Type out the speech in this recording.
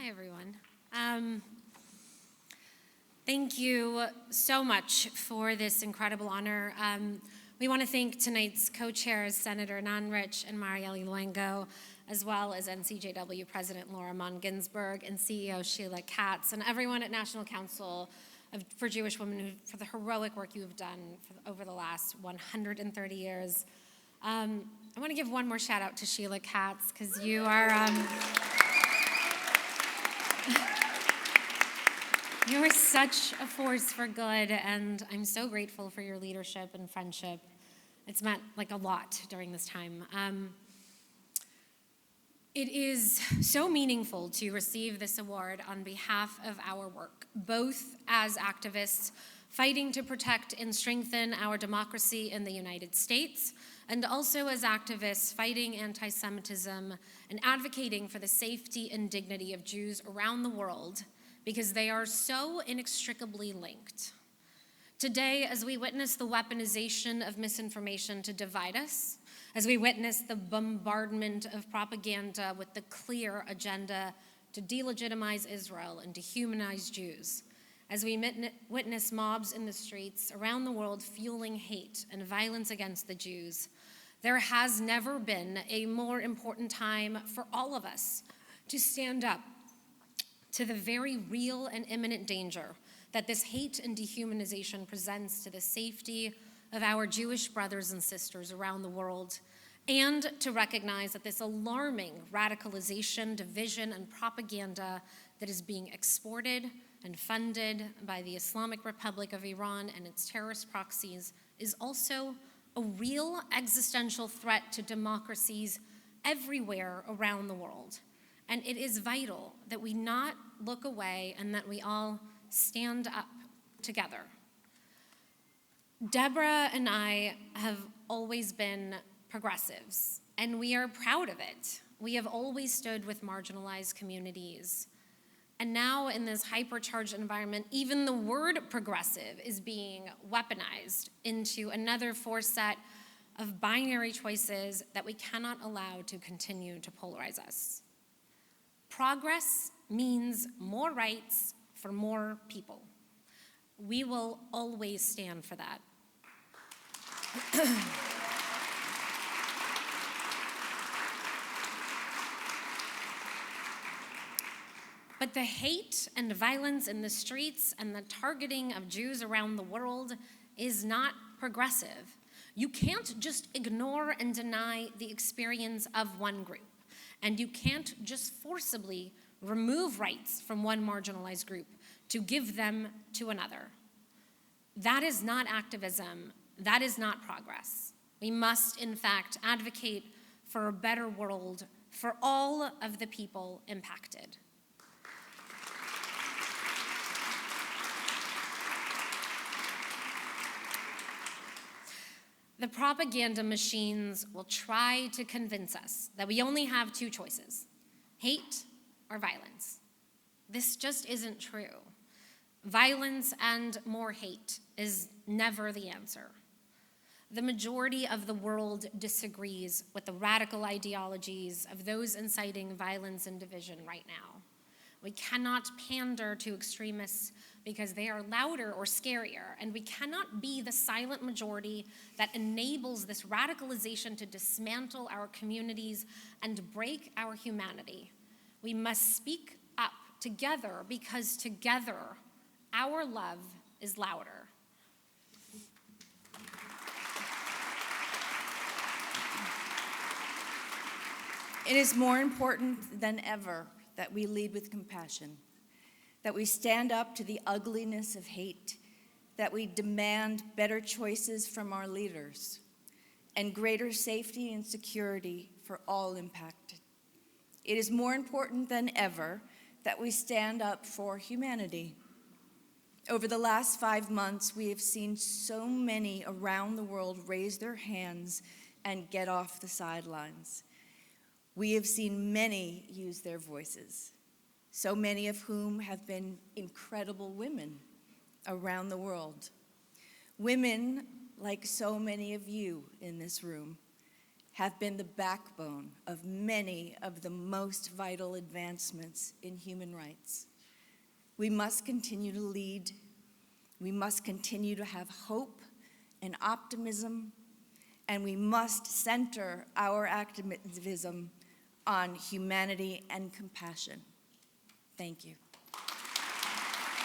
Hi, everyone. Thank you so much for this incredible honor. We want to thank tonight's co-chairs, Senator Nanrich and Marielle Luengo, as well as NCJW President Laura Mon Ginsburg and CEO Sheila Katz, and everyone at National Council for Jewish Women for the heroic work you have done over the last 130 years. I want to give one more shout out to Sheila Katz, because you are you are such a force for good, and I'm so grateful for your leadership and friendship. It's meant like a lot during this time. It is so meaningful to receive this award on behalf of our work, both as activists fighting to protect and strengthen our democracy in the United States, and also as activists fighting anti-Semitism and advocating for the safety and dignity of Jews around the world, because they are so inextricably linked. Today, as we witness the weaponization of misinformation to divide us, as we witness the bombardment of propaganda with the clear agenda to delegitimize Israel and dehumanize Jews, as we witness mobs in the streets around the world fueling hate and violence against the Jews, there has never been a more important time for all of us to stand up to the very real and imminent danger that this hate and dehumanization presents to the safety of our Jewish brothers and sisters around the world, and to recognize that this alarming radicalization, division, and propaganda that is being exported and funded by the Islamic Republic of Iran and its terrorist proxies is also a real existential threat to democracies everywhere around the world. And it is vital that we not look away and that we all stand up together. Debra and I have always been progressives, and we are proud of it. We have always stood with marginalized communities. And now in this hypercharged environment, even the word progressive is being weaponized into another set of binary choices that we cannot allow to continue to polarize us. Progress means more rights for more people. We will always stand for that. But the hate and violence in the streets and the targeting of Jews around the world is not progressive. You can't just ignore and deny the experience of one group, and you can't just forcibly remove rights from one marginalized group to give them to another. That is not activism. That is not progress. We must, in fact, advocate for a better world for all of the people impacted. The propaganda machines will try to convince us that we only have two choices: hate or violence. This just isn't true. Violence and more hate is never the answer. The majority of the world disagrees with the radical ideologies of those inciting violence and division right now. We cannot pander to extremists because they are louder or scarier, and we cannot be the silent majority that enables this radicalization to dismantle our communities and break our humanity. We must speak up together, because together our love is louder. It is more important than ever that we lead with compassion, that we stand up to the ugliness of hate, that we demand better choices from our leaders, and greater safety and security for all impacted. It is more important than ever that we stand up for humanity. Over the last 5 months, we have seen so many around the world raise their hands and get off the sidelines. We have seen many use their voices, so many of whom have been incredible women around the world. Women, like so many of you in this room, have been the backbone of many of the most vital advancements in human rights. We must continue to lead. We must continue to have hope and optimism, and we must center our activism on humanity and compassion. Thank you.